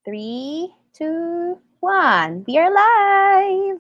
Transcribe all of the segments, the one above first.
Three, two, one. We are live.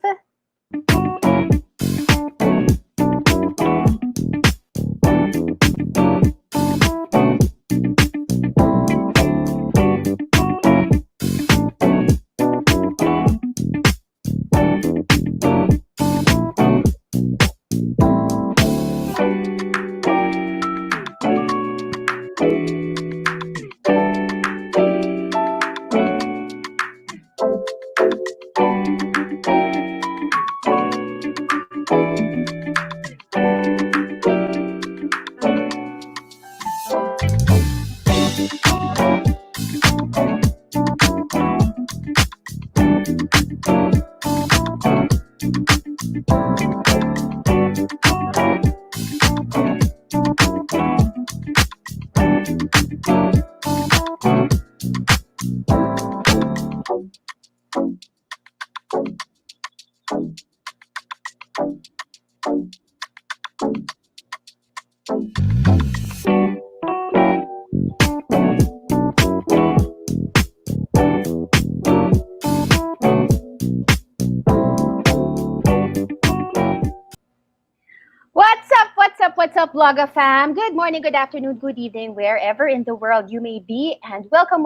What's up, Blogger fam? Good morning, good afternoon, good evening, wherever in the world you may be. And welcome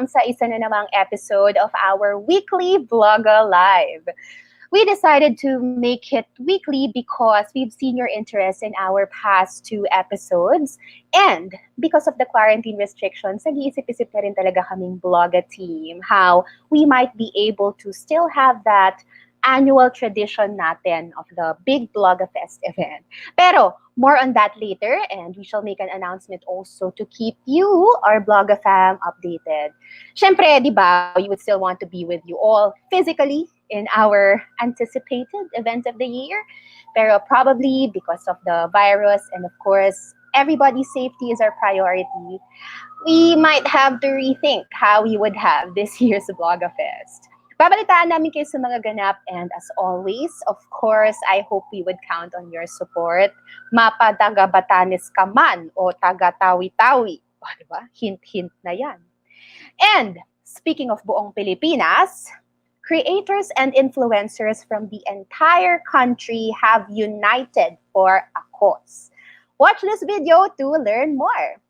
sa isa na namang episode of our weekly Blogger Live. We decided to make it weekly because we've seen your interest in our past two episodes. And because of the quarantine restrictions, nag-iisip-isip na rin talaga kaming Blogger team how we might be able to still have that annual tradition natin of the big Blogger Fest event. Pero more on that later, and we shall make an announcement also to keep you, our Blogger fam, updated. Syempre, di ba, we would still want to be with you all physically in our anticipated event of the year. Pero probably because of the virus and of course, everybody's safety is our priority, we might have to rethink how we would have this year's Blogger Fest. Babalitaan namin kayo sa mga ganap, and as always, of course, I hope we would count on your support. Mapa taga Batanes ka man o taga Tawi-Tawi. O, diba? Hint-hint na yan. And speaking of buong Pilipinas, creators and influencers from the entire country have united for a cause. Watch this video to learn more.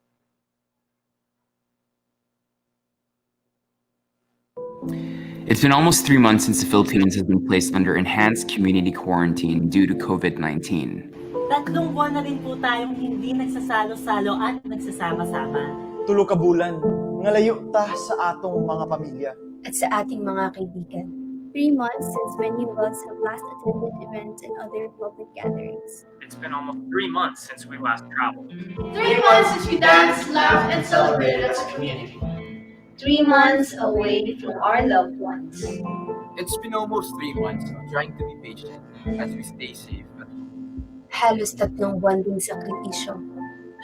It's been almost 3 months since the Philippines has been placed under enhanced community quarantine due to COVID-19. Tatlong buwan na rin po tayong hindi nagsasalo-salo at nagsasama-sama. Tulo ka bulan, ngalayo ta sa atong mga pamilya. At sa ating mga kaibigan. 3 months since many of us have last attended events and other public gatherings. It's been almost 3 months since we last traveled. 3 months since we danced, laughed, and celebrated as a community. 3 months away from our loved ones. It's been almost 3 months of trying to be patient as we stay safe at home. Halos 3 buwan ding sakripisyo.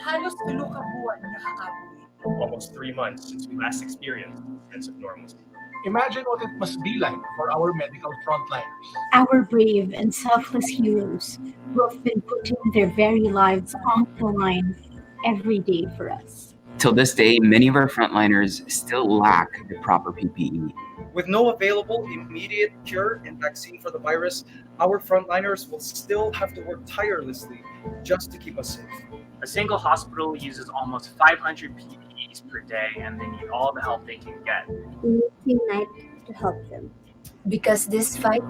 Halos tulo ka buwan nakakabuli. Almost 3 months since we last experienced a sense of normalcy. Imagine what it must be like for our medical frontliners. Our brave and selfless heroes who have been putting their very lives on the line every day for us. Till this day, many of our frontliners still lack the proper PPE. With no available immediate cure and vaccine for the virus, our frontliners will still have to work tirelessly just to keep us safe. A single hospital uses almost 500 PPEs per day, and they need all the help they can get. We need to unite to help them. Because this fight,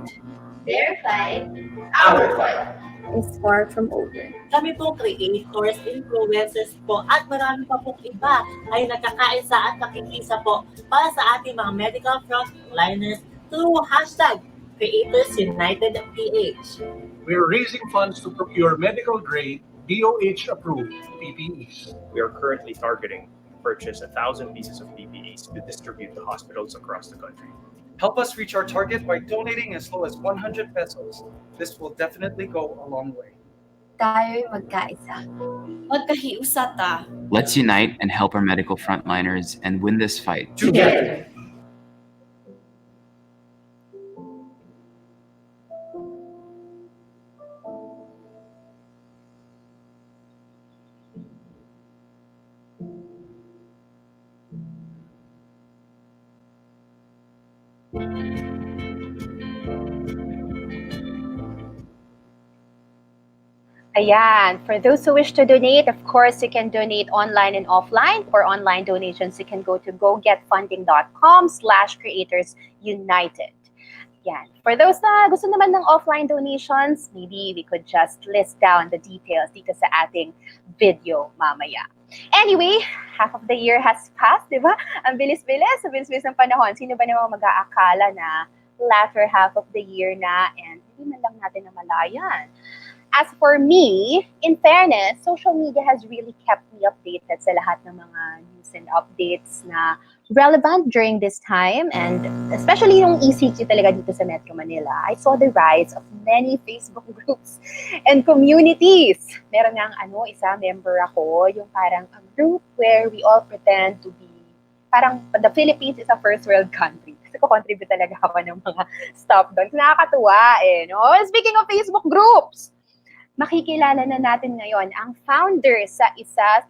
Their fight, our fight, is far from over. Kami pong creators, influencers po at marami pa pong iba ay nagkakaisa at nakikisa po para sa ating mga medical frontliners through hashtag CreatorsUnitedPH. We're raising funds to procure medical-grade, DOH-approved PPEs. We are currently targeting to purchase 1,000 pieces of PPEs to distribute to hospitals across the country. Help us reach our target by donating as low as 100 pesos. This will definitely go a long way. Tayo'y magkaisa. magkahiusa ta. Let's unite and help our medical frontliners and win this fight Together. Ayan. For those who wish to donate, of course, you can donate online and offline. For online donations, you can go to gogetfunding.com/creatorsunited. Yan. For those na gusto naman ng offline donations, maybe we could just list down the details dito sa ating video mamaya. Anyway, half of the year has passed, di ba? Ang bilis-bilis, ang bilis-bilis ng panahon. Sino ba namang mag-aakala na latter half of the year na and hindi man lang natin namalayan. As for me, in fairness, social media has really kept me updated sa lahat ng mga news and updates na relevant during this time, and especially yung ECQ talaga dito sa Metro Manila. I saw the rise of many Facebook groups and communities. Meron nga isa member ako, yung parang a group where we all pretend to be, parang the Philippines is a first world country. Kasi ko-contribute talaga ako ng mga stuff doon. Nakakatuwa no? Speaking of Facebook groups, makikilala na natin ngayon ang founder sa isa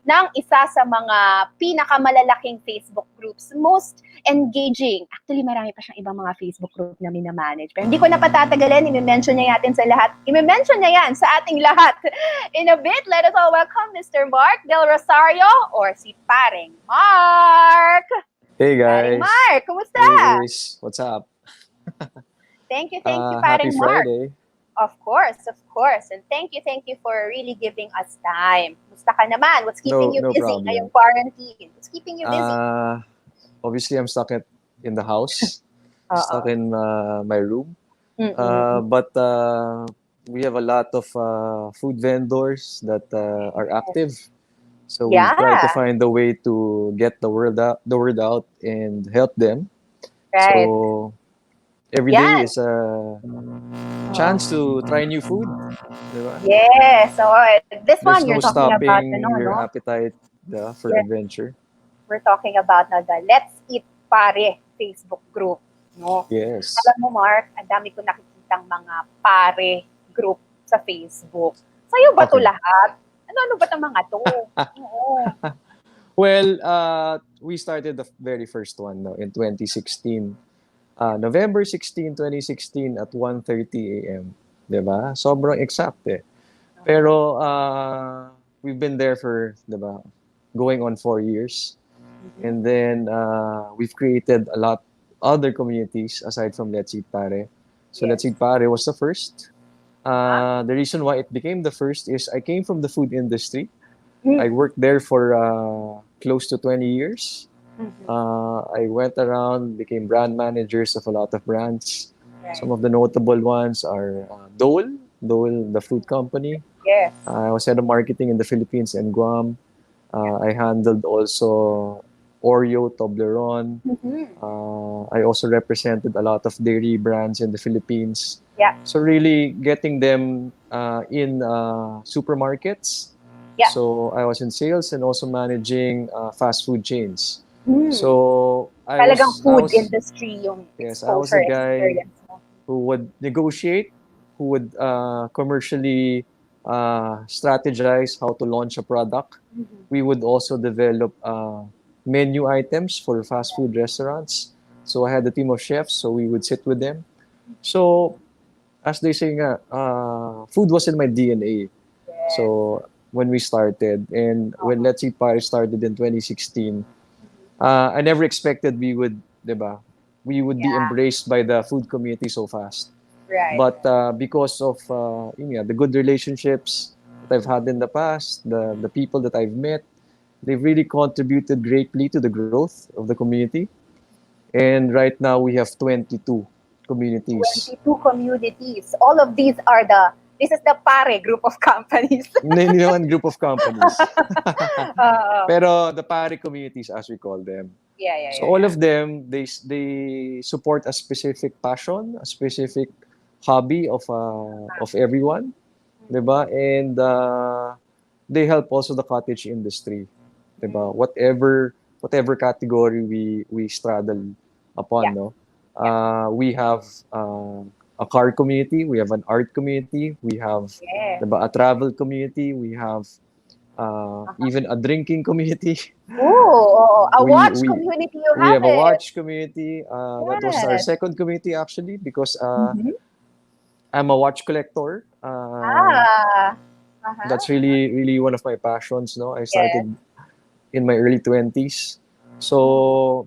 sa mga pinakamalalaking Facebook groups, most engaging. Actually, marami pa siyang ibang mga Facebook group na minamanage. Pero hindi ko na patatagalin, i-mention niya yan sa ating lahat. In a bit, let us all welcome Mr. Mark Del Rosario, or si Paring Mark. Hey guys. Paring Mark, kumusta? Hey Luis, what's up? Thank you, Paring happy Mark. Friday. Of course. And thank you for really giving us time. Musta ka naman? What's keeping you busy problem. ngayong quarantine? What's keeping you busy? Obviously, I'm stuck in the house, stuck in my room. Mm-mm. But we have a lot of food vendors that are active. So we try to find a way to get the word out and help them. Right. So every day is a chance to try new food. Diba? Yes. So this There's one, you're no talking about stopping your appetite for adventure. We're talking about the Let's Eat Pare Facebook group. No? Yes. Alam mo, Mark, ang dami ko nakikitang mga pare group sa Facebook. Sa'yo ba to lahat? Ano ba itong mga to? Oo. Well, we started the very first one in 2016. November 16, 2016 at 1:30 a.m. Diba? Sobrang exact Pero we've been there for, diba, going on 4 years. And then we've created a lot other communities aside from Let's Eat Pare. So Let's Eat Pare was the first. The reason why it became the first is I came from the food industry. I worked there for close to 20 years. I went around, became brand managers of a lot of brands. Right. Some of the notable ones are Dole, the food company. Yes. I was head of marketing in the Philippines and Guam. I handled also Oreo, Toblerone. I also represented a lot of dairy brands in the Philippines. Yeah. So really getting them in supermarkets. Yeah. So I was in sales and also managing fast food chains. So Talagang food industry yung yes, I was a guy experience mo. who would negotiate, who would commercially strategize how to launch a product. We would also develop menu items for fast food restaurants. So I had a team of chefs, so we would sit with them. So as they say food was in my DNA. Yes. So when we started, and when Let's Eat Pare started in 2016, I never expected we would be embraced by the food community so fast. Right. But because of the good relationships that I've had in the past, the people that I've met, they've really contributed greatly to the growth of the community. And right now we have 22 communities. 22 communities. All of these are this is the Pare group of companies. Hindi naman group of companies. Pero the Pare communities, as we call them. So all of them, they support a specific passion, a specific hobby of everyone, diba? And they help also the cottage industry, diba? Whatever category we straddle upon, no. We have a car community, we have an art community, we have diba, a travel community, we have even a drinking community. Ooh, a we watch we community, you we have have a it. watch community. That was our Yes. second community actually because Mhm. I'm a watch collector. Ah. Uh-huh. That's really one of my passions. No, I Yes. started in my early 20s. So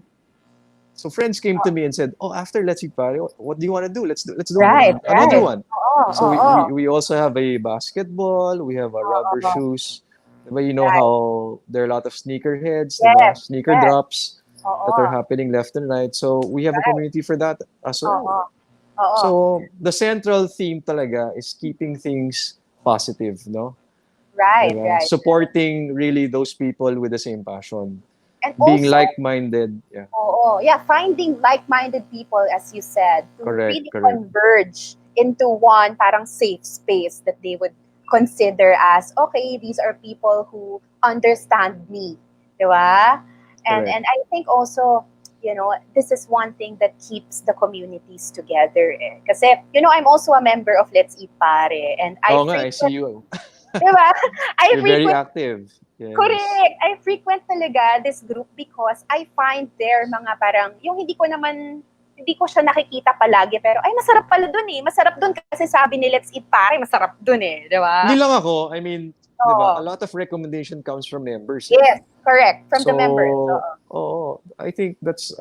friends came to me and said, "Oh, after Let's Eat Pare, what do you want to do? Let's do Right, another right. one." Oo, So oo. we also have a basketball. We have a rubber Oo. shoes. Diba, you know Right. how there are a lot of sneaker heads, diba? Yes, Sneaker yes. drops that are Oo. happening left and right. So we have a Right. community for that as well. Oo. Oo. So the central theme talaga is keeping things positive, no? Right, Diba? right. Supporting really those people with the same passion. And Being also, like-minded. Yeah, yeah, finding like-minded people, as you said, to correct, really correct. converge into one parang safe space that they would consider as, okay, these are people who understand me, di ba? And Correct. I think also, this is one thing that keeps the communities together. Eh. Kasi, I'm also a member of Let's Eat Pare, and I Oo nga, I see frequent, you. di ba? I You're very frequent active. Yes. Correct. I frequent talaga this group because I find their mga parang, yung hindi ko siya nakikita palagi, pero ay masarap pala dun eh. Masarap dun kasi sabi ni Let's Eat Pare, masarap dun eh. Di ba? Hindi lang ako. I mean, di ba, a Oo. lot of recommendation comes from members. Eh. Yes, correct. From the members. So, Oo. I think that's,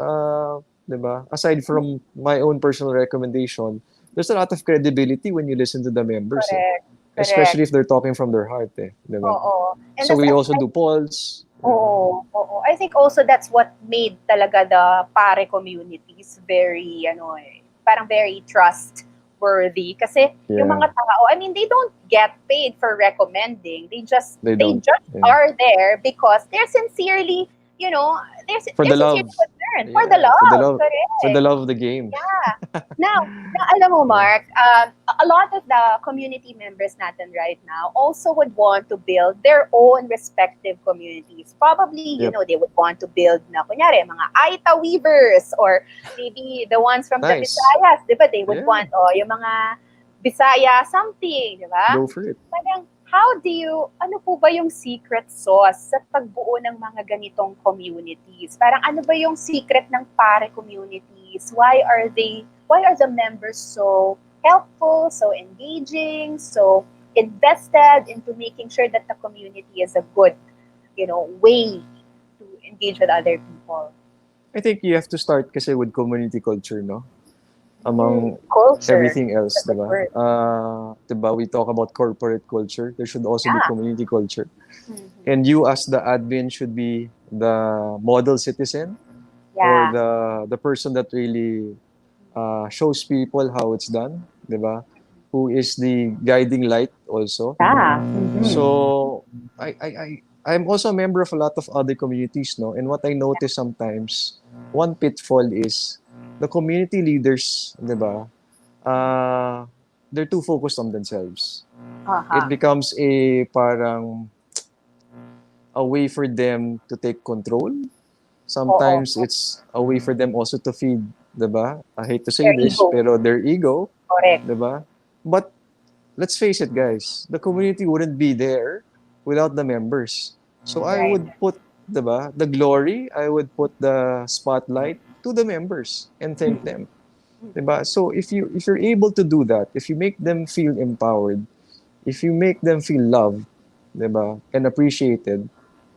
di ba, aside from my own personal recommendation, there's a lot of credibility when you listen to the members. Eh. Correct. Correct. Especially if they're talking from their heart. Eh, di ba? Oo. And So that's, we also do polls. Yeah. oo. I think also that's what made talaga the pare communities very, parang very trustworthy. Kasi yung Yeah. mga tao, I mean, they don't get paid for recommending. They just They don't. Yeah. are there because they're sincerely, For the they're sincerely love. concerned for the Yeah, love. for the Correct. love of the game. Yeah. Now, alam mo, Mark, a lot of the community members natin right now also would want to build their own respective communities. Probably, Yep. they would want to build na, kunyari, mga Aita weavers or maybe the ones from the Nice. Visayas, di ba? They would Yeah. want, yung mga Bisaya something, di ba? Go for it. Parang, ano po ba yung secret sauce sa pagbuo ng mga ganitong communities? Parang ano ba yung secret ng pare communities? Why are the members so helpful, so engaging, so invested into making sure that the community is a good, way to engage with other people? I think you have to start kasi with community culture, no? Among Culture. everything else, That's a diba? word. Diba, we talk about corporate culture. There should also be Yeah. community culture. Mhm. And you as the admin should be the model citizen Yeah. or the person that really shows people how it's done, diba? Who is the guiding light also. Yeah. Mhm. So I'm also a member of a lot of other communities, no? And what I notice sometimes, one pitfall is the community leaders, di ba? They're too focused on themselves. Uh-huh. It becomes a way for them to take control. Sometimes it's a way for them also to feed, di ba? I hate to say Their this, ego. pero their ego, Correct. di ba? But let's face it, guys, the community wouldn't be there without the members. So I Right. would put the glory, I would put the spotlight to the members and thank them. Diba? So if you're able to do that, if you make them feel empowered, if you make them feel loved, diba, and appreciated,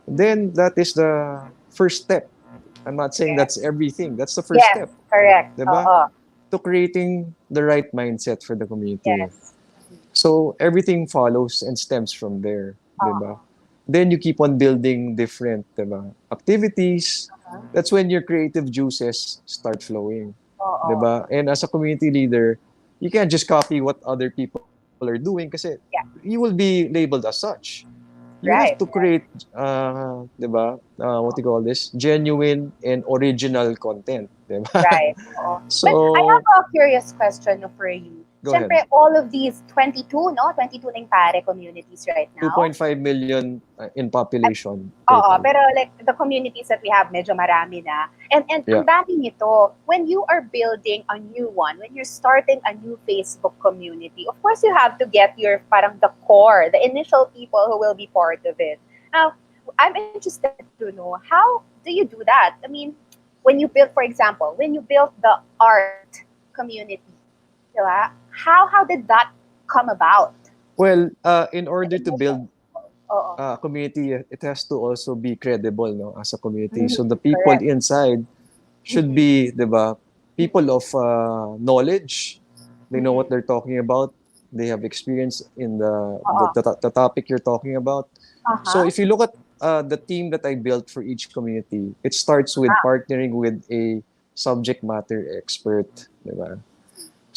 then that is the first step. I'm not saying that's everything. That's the first Yes, step. correct. Diba? Oo. To creating the right mindset for the community. Yes. So everything follows and stems from there, diba? Then you keep on building different, diba, activities. That's when your creative juices start flowing, Oo. diba? And as a community leader, you can't just copy what other people are doing kasi you will be labeled as such. You have Right. to create, diba, what do you call this? Genuine and original content, diba? Right. Oo. So, But I have a curious question for you. Go Siyempre, ahead. all of these 22, no? 22 na yung pare communities right now. 2.5 million in population. Oo, total. pero like the communities that we have, medyo marami na. And Yeah. ang dami nito, when you are building a new one, when you're starting a new Facebook community, of course you have to get your parang the core, the initial people who will be part of it. Now, I'm interested to know, how do you do that? I mean, when you build, for example, when you built the art community, diba? How did that come about? Well, in order to Initial. build Oo. a community, it has to also be credible, no, as a community. So the Mhm. people Correct. inside should Mhm. be, di ba, people of knowledge. They know what Mhm. they're talking about. They have experience in Oo. the topic you're talking about. So Uh-huh. if you look at the team that I built for each community, it starts with Ah. partnering with a subject matter expert, di ba?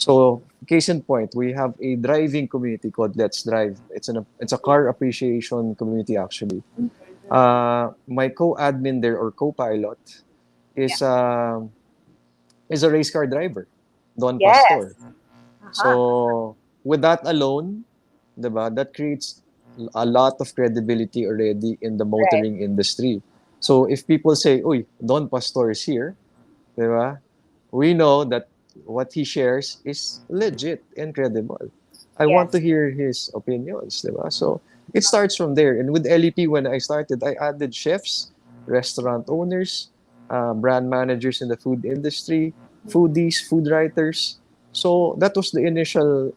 So, case in point, we have a driving community called Let's Drive. It's a car appreciation community actually. My co-admin there, or co-pilot, Yeah. is is a race car driver, Don Yes. Pastor. Uh-huh. So with that alone, diba, that creates a lot of credibility already in the Right. motoring industry. So if people say, "Uy, Don Pastor is here," diba, we know that what he shares is legit and credible. I want to Yes. hear his opinions, diba? So it starts from there. And with LEP, when I started, I added chefs, restaurant owners, brand managers in the food industry, foodies, food writers. So that was the initial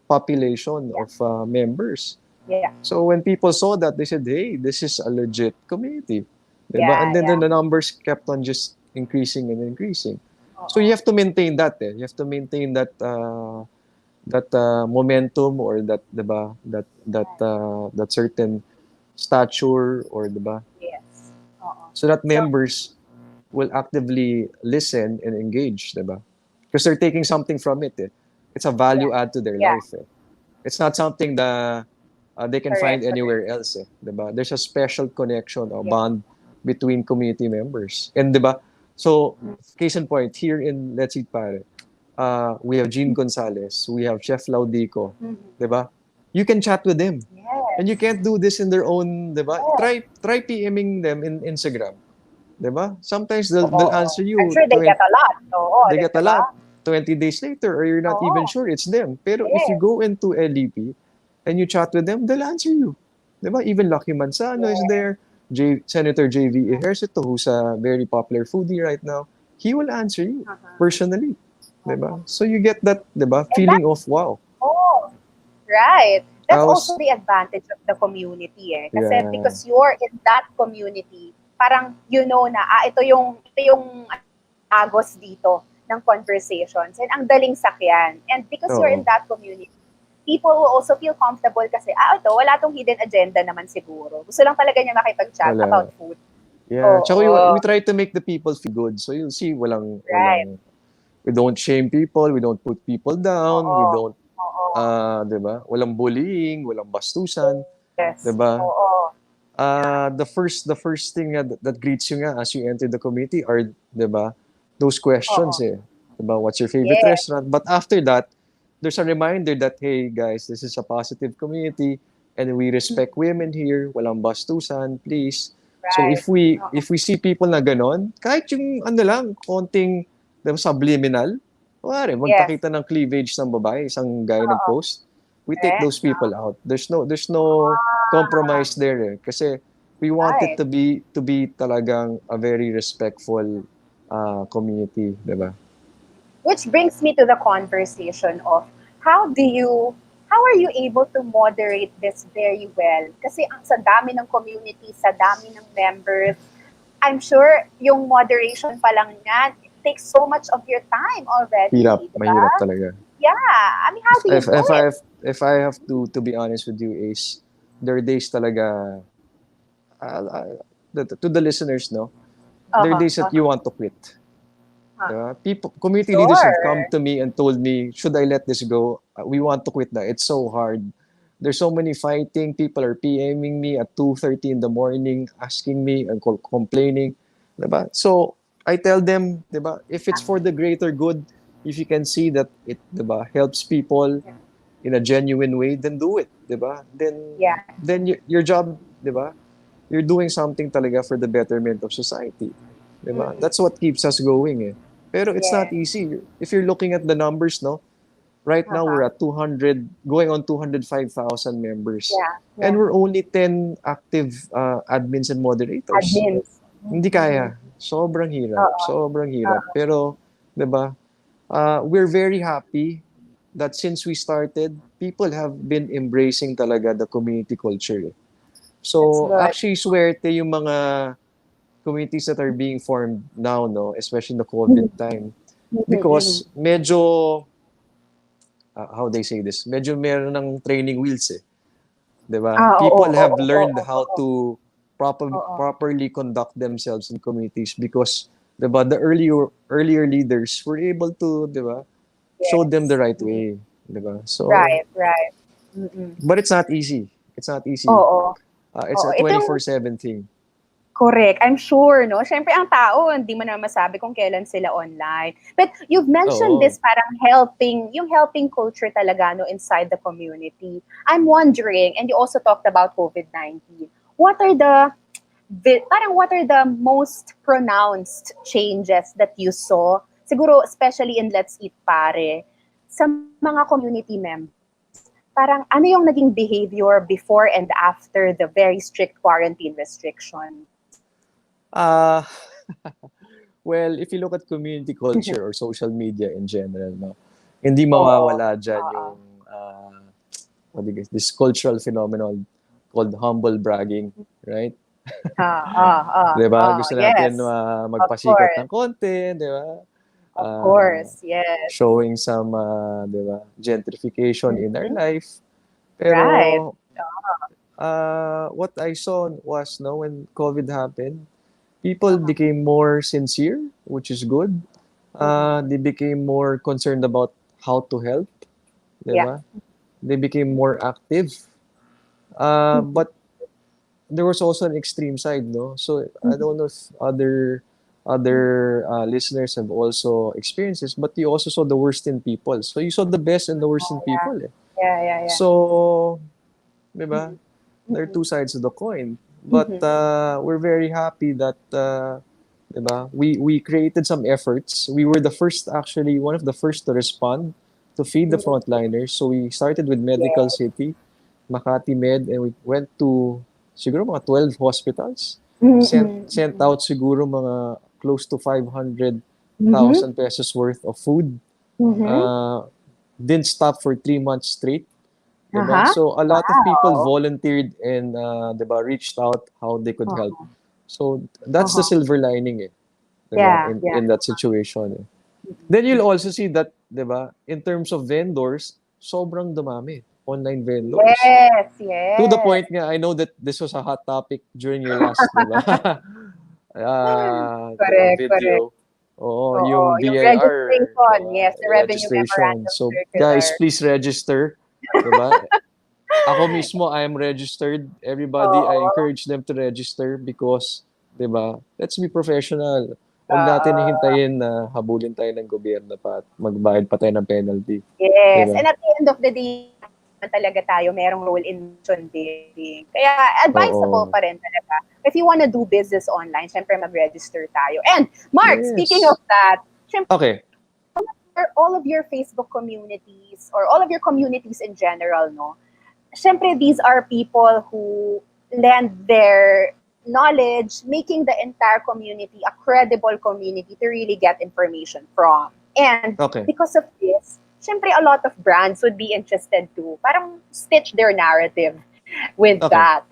population Yeah. of members. Yeah. So when people saw that, they said, "Hey, this is a legit community." Diba? And Yeah. then Yeah. the numbers kept on just increasing and increasing. So you Oo. have to maintain that. You have to maintain that momentum, or that, diba, that certain stature, or diba, Yes. Oo. so that So, members will actively listen and engage, diba? Because they're taking something from it. Eh. It's a yeah. value add to their Yeah. life. Eh. It's not something that they can find Correct. Correct. anywhere else. Eh, diba? There's a special connection or Yeah. bond between community members. And diba? So, Mhm. case in point, here in Let's Eat Pare, we have Jean Gonzalez, we have Chef Laudico, Mhm. diba? You can chat with them. And you Yes. can't do this in their own, diba? Yes. Try PMing them in Instagram, diba? Sometimes Oo. they'll Oo. answer I'm you sure they get a lot. Oo, they di get a ba? lot 20 days later, or you're not even Oo. sure it's them. Pero if you Yes. go into LEP and you chat with them, they'll answer you. Diba? Even Lucky Manzano is Yes. there. Senator JV Ejercito, who's a very popular foodie right now, he will answer you Uh-huh. personally. Uh-huh. Diba? So you get that, diba, And feeling that's, of wow. oh, right. I That's also was the advantage of the community eh. Kasi yeah, because you're in that community, parang you know na ito yung agos dito ng conversations, and ang daling sakyan. And because you're in oo, that community, people will also feel comfortable kasi ito, wala tong hidden agenda naman siguro. Gusto lang talaga niya makipag-chat wala. about food. Yeah, tsaka we Oo. try to make the people feel good. So you'll see, Right. we don't shame people, we don't put people down, we Oo. don't, Oo. 'di ba? Walang bullying, walang bastusan, 'di Yes. ba? Oo. The first thing that greets you nga as you enter the community are, 'di ba? Those questions Oo. eh. 'Di ba? What's your favorite Yes. restaurant? But after that, there's a reminder that, hey guys, this is a positive community and we respect women here, walang bastusan, please. So Right. Oo. if we see people na ganon, kahit yung ano lang, konting, 'di ba, subliminal, kunwari, Yes. magpakita ng cleavage ng babae, isang guy Oo. nag-post, we take Correct. those people out. There's no Ah, compromise there eh. Kasi we want it right. to be talagang a very respectful community, 'di ba? Which brings me to the conversation of how do you how are you able to moderate this very well? Kasi ang sa dami ng community, sa dami ng members, I'm sure yung moderation pa lang yan, it takes so much of your time Hirap, already, di ba? mahirap talaga. Yeah. I mean, how do you If do if I it? have if I have to be honest with you, is there are days talaga, to the listeners, no, there are Uh-huh. days that you Uh-huh. want to quit. Uh-huh. Community leaders have come Sure. to me and told me, should I let this go? We want to quit na. It's so hard. There's so many fighting. People are PMing me at 2:30 in the morning, asking me and complaining. Diba? So I tell them, diba, if it's for the greater good, if you can see that it, diba, helps people in a genuine way, then do it. Diba? Yeah. Then your job, diba, you're doing something talaga for the betterment of society. Diba? Mm-mm. That's what keeps us going eh. Pero it's not Yes. easy. If you're looking at the numbers, no, Right now, we're at 200, going on 205,000 members. Yeah. And we're only 10 active admins and moderators. Admins. Hindi kaya. Sobrang hirap. Sobrang hirap. Pero, di ba, we're very happy that since we started, people have been embracing talaga the community culture. So, actually, swerte yung mga communities that are being formed now, no, especially in the COVID time. Because medyo, how they say this, medyo meron ng training wheels eh. Diba? People have learned how to properly conduct themselves in communities because diba, the earlier leaders were able to diba, show them the right way. Diba? So, right. But it's not easy. It's not easy. It's a 24/7 thing. Correct. I'm sure, no? Siyempre, ang tao, hindi mo na masabi kung kailan sila online. But you've mentioned this parang yung helping culture talaga, no, inside the community. I'm wondering, and you also talked about COVID-19, what are the most pronounced changes that you saw, siguro especially in Let's Eat Pare, sa mga community members? Parang ano yung naging behavior before and after the very strict quarantine restriction? Well, if you look at community culture or social media in general, no, hindi mawawala dyan yung this cultural phenomenon called humble bragging, right? Diba? Gusto natin magpasikat ng konti, diba? Of course, yes. Showing some diba, gentrification in our life. Pero what I saw was when COVID happened, people became more sincere, which is good. They became more concerned about how to help. Diba? They became more active. But there was also an extreme side, no? So I don't know if other listeners have also experienced this, but you also saw the worst in people. So you saw the best and the worst in people. Yeah. So, diba? There are two sides of the coin. But we're very happy that diba? We created some efforts. We were one of the first to respond to feed the frontliners. So we started with Medical City, Makati Med, and we went to siguro mga 12 hospitals. Sent out siguro mga close to 500,000 pesos worth of food. Didn't stop for 3 months straight. Diba? So a lot of people volunteered and diba, reached out how they could help. So that's the silver lining diba, in that situation. Then you'll also see that diba, in terms of vendors, sobrang dumami. Online vendors. Yes. To the point nga, I know that this was a hot topic during your last diba? Video. Yung BIR. Registration. Yes, the revenue memorandum So circular. guys, please register. Diba? Ako mismo, I am registered. Everybody, I encourage them to register because, diba, let's be professional. Huwag natin hintayin na habulin tayo ng gobyerno pa at magbayad pa tayo ng penalty. Yes, diba? And at the end of the day, talaga tayo merong role in nation building. Kaya advisable pa rin talaga. If you wanna do business online, syempre mag-register tayo. And Mark, speaking of that, syempre, all of your Facebook communities or all of your communities in general, no? Syempre, these are people who lend their knowledge, making the entire community a credible community to really get information from. And because of this, syempre, a lot of brands would be interested to parang stitch their narrative with that.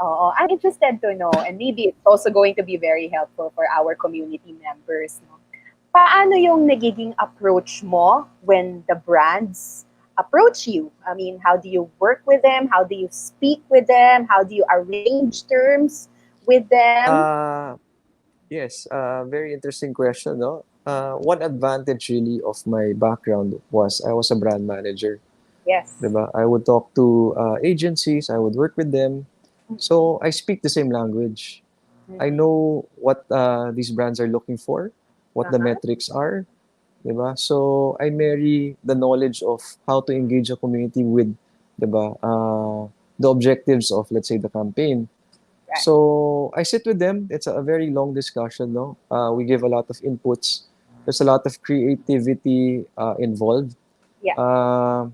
I'm interested to know, and maybe it's also going to be very helpful for our community members. No? Paano yung nagiging approach mo when the brands approach you? I mean, how do you work with them? How do you speak with them? How do you arrange terms with them? Yes, very interesting question. No? One advantage really of my background was I was a brand manager. Yes. Diba? I would talk to agencies, I would work with them. So I speak the same language. I know what these brands are looking for, what the metrics are. Diba? So I marry the knowledge of how to engage a community with diba, the objectives of, let's say, the campaign. Right. So I sit with them. It's a very long discussion. No? We give a lot of inputs. There's a lot of creativity involved. Yeah.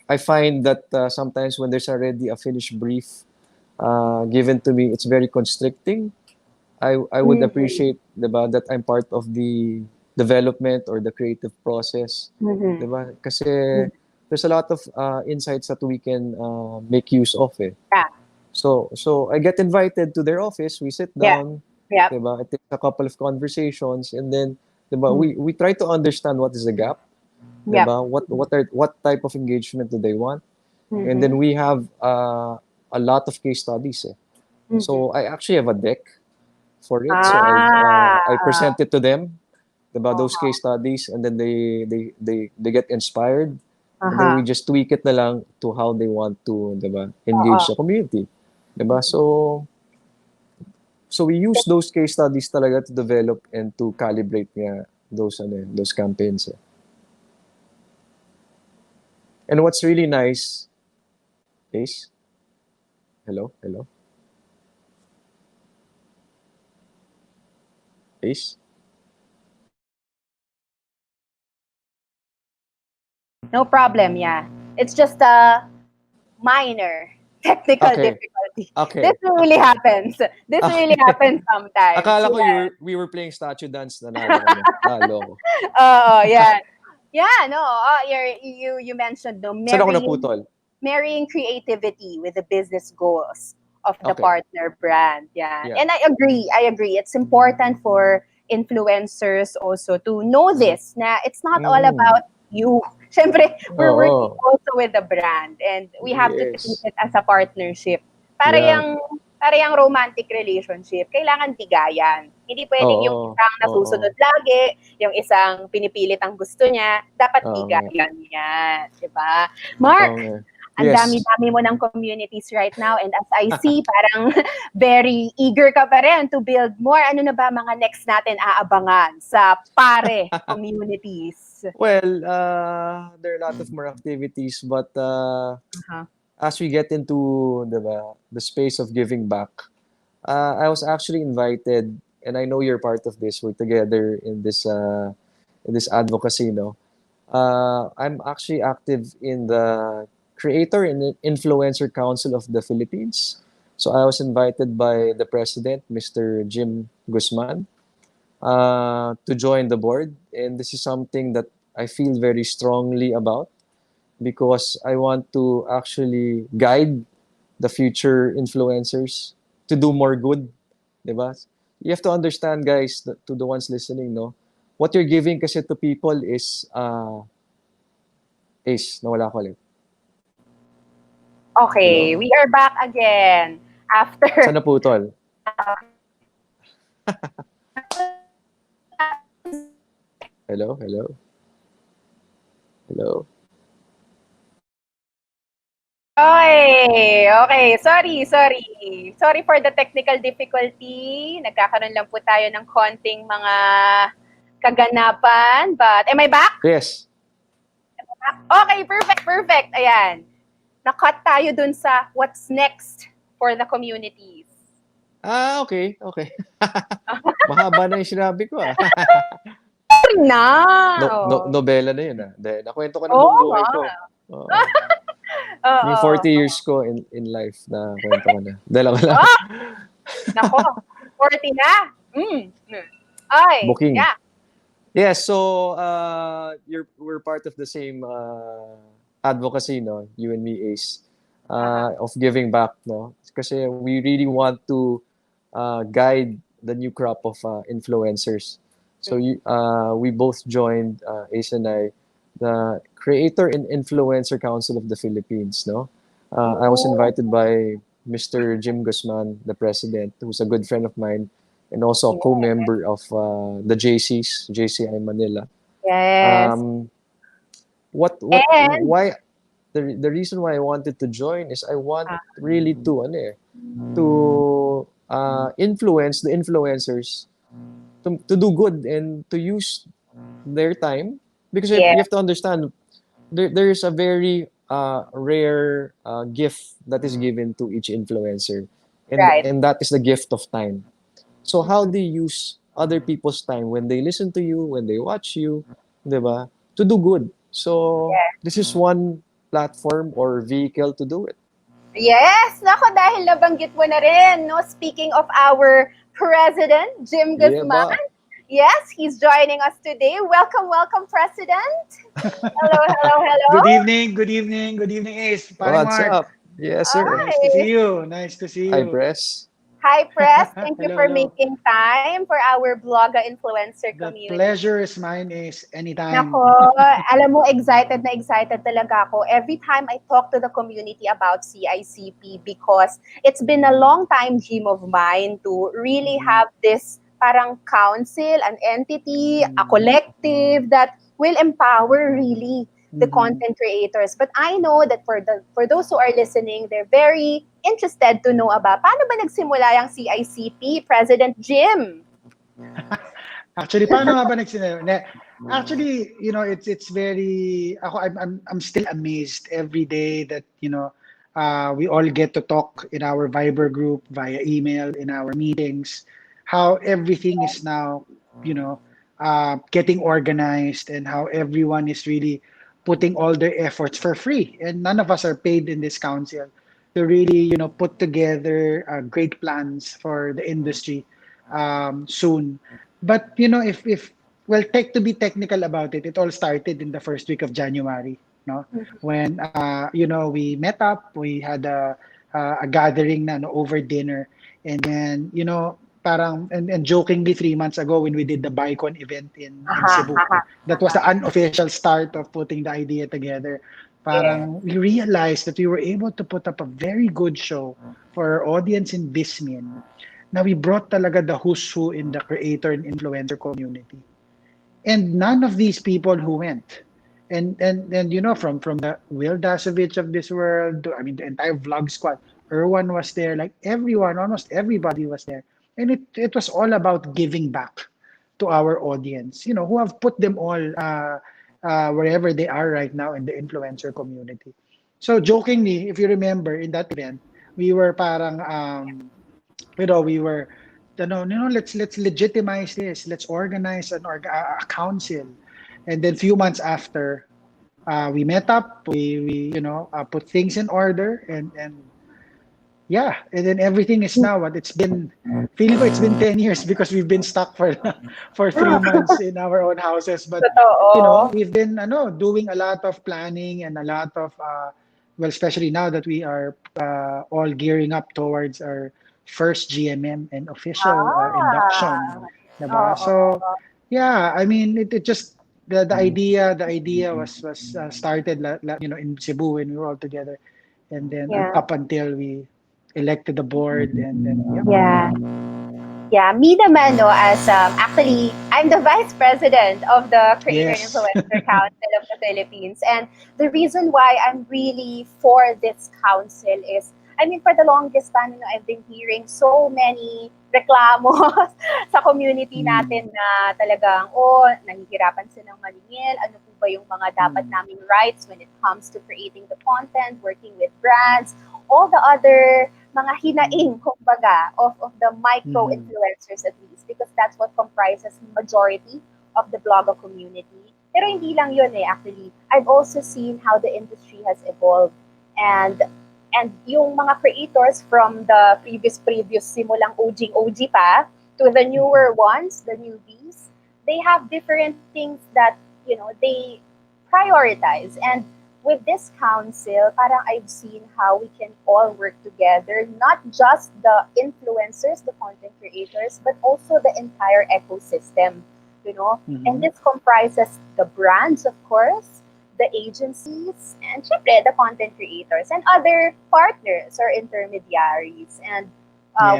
I find that sometimes when there's already a finished brief given to me, it's very constricting. I would appreciate, diba, that I'm part of the development or the creative process, diba? Kasi there's a lot of insights that we can make use of, eh. Yeah. So I get invited to their office, we sit Yeah. down, Yeah. diba? It takes a couple of conversations, and then, diba, we try to understand what is the gap, Yep. diba? What type of engagement do they want? And then we have a lot of case studies, eh. So I actually have a deck for it. So I present it to them about those case studies, and then they get inspired, and then we just tweak it na lang to how they want to, diba, engage the community, diba? So we use those case studies talaga to develop and to calibrate nga those campaigns, eh. And what's really nice is, hello, is, No problem, yeah. It's just a minor technical okay, difficulty. okay. This really happens. This really happens sometimes. Akala ko Yeah. we were playing statue dance, nanalo kami. Talo ko. Oh, yeah. Yeah, no. You mentioned no Saan ako naputol? marrying creativity with the business goals of the Okay. partner brand. Yeah. Yeah. And I agree. It's important for influencers also to know this na it's not all about you. Siyempre, we're working also with the brand and we have to treat it as a partnership. Para yung romantic relationship, kailangan bigayan. Hindi pwedeng yung isang nasusunod lagi, yung isang pinipilit ang gusto niya, dapat bigayan yan. Diba? Mark, ang dami-dami mo ng communities right now, and as I see, parang very eager ka pa rin to build more. Ano na ba mga next natin aabangan sa Pare communities? Well, there are a lot of more activities, but as we get into the space of giving back, I was actually invited, and I know you're part of this. We're together in this advocacy, no? I'm actually active in the Creator and Influencer Council of the Philippines. So I was invited by the president, Mr. Jim Guzman, to join the board. And this is something that I feel very strongly about because I want to actually guide the future influencers to do more good. Diba? You have to understand, guys, to the ones listening, no? What you're giving kasi to people is nawala ko ulit. Okay, we are back again after. Saan naputol? Hello? Okay. Sorry for the technical difficulty. Nagkakaroon lang po tayo ng konting mga kaganapan. But, am I back? Yes. Okay, perfect. Ayan. Na-cut tayo dun sa what's next for the communities. Okay. Mahaba na yung sinabi ko, Sorry na. Nobela na yun, nakwento ko na buong buhay ko. Yung 40 years ko in life na kwento ko na. Dalawa lang. Nako, 40 na. Ay, booking. Yeah. Yes, so we're part of the same advocacy, no? You and me, Ace, of giving back, no? Kasi we really want to guide the new crop of influencers. So we both joined, Ace and I, the Creator and Influencer Council of the Philippines, no? I was invited by Mr. Jim Guzman, the president, who's a good friend of mine, and also a co-member of the JCI Manila. Yes. Why the reason why I wanted to join is I want really to influence the influencers to do good and to use their time, because you have to understand there is a very rare gift that is given to each influencer, and that is the gift of time. So how they use other people's time when they listen to you, when they watch you, diba? To do good, So, this is one platform or vehicle to do it. Yes, nako dahil nabanggit mo na rin, no? Speaking of our President, Jim Yeah, Guzman. ba? Yes, he's joining us today. Welcome, welcome, President. Hello, hello, hello. Good evening, Ace. Paring What's Mark. up? Yes, sir. Nice to see you. Nice to see Hi, you. Press. Hi, Press. Thank you Hello, for hello. making time for our Bloga influencer The community. pleasure is mine, Ace. Anytime. Nako, alam mo, excited na excited talaga ako every time I talk to the community about CICP because it's been a long time dream of mine to really have this parang council, an entity, a collective that will empower really the content creators. But I know that for those who are listening, they're very interested to know about paano ba nagsimula yung CICP, President Jim? Actually, paano nga ba nagsimula? Actually, it's very I'm still amazed every day that, we all get to talk in our Viber group via email in our meetings, how everything is now, getting organized and how everyone is really putting all their efforts for free. And none of us are paid in this council to really, put together great plans for the industry soon. But if well, to be technical about it, it all started in the first week of January, no? When we met up, we had a gathering na, no, over dinner, and then parang and jokingly 3 months ago when we did the Bicon event in Cebu, that was the unofficial start of putting the idea together. Parang we realized that we were able to put up a very good show for our audience in Bismin. Now we brought talaga the who's who in the creator and influencer community. And none of these people who went. And from the Will Dasovich of this world, the entire vlog squad, Erwan was there, like everyone, almost everybody was there. And it was all about giving back to our audience, who have put them all wherever they are right now in the influencer community. So jokingly, if you remember in that event, we were parang we were let's legitimize this, let's organize a council. And then few months after, we met up, we put things in order, and yeah, and then everything is now what it's been. Feeling ko it's been 10 years because we've been stuck for 3 months in our own houses. But we've been doing a lot of planning and a lot of well, especially now that we are all gearing up towards our first GMM and official induction. Diba? So yeah, it just the idea was started in Cebu when we were all together, and then up until we elected the board, and then Yeah, me naman, no, as actually, I'm the vice president of the Creator and Influencer Council of the Philippines. And the reason why I'm really for this council is, for the longest time, I've been hearing so many reklamos sa community natin na talagang, nahihirapan silang maningil, ano po ba yung mga dapat naming rights when it comes to creating the content, working with brands, all the other mga hinaing, kumbaga, of the micro-influencers at least, because that's what comprises the majority of the blogger community. Pero hindi lang yun actually. I've also seen how the industry has evolved. And yung mga creators from the previous simulang OG pa, to the newer ones, the newbies, they have different things that, they prioritize. And with this council, parang I've seen how we can all work together, not just the influencers, the content creators, but also the entire ecosystem, And this comprises the brands, of course, the agencies, and syempre, the content creators and other partners or intermediaries. And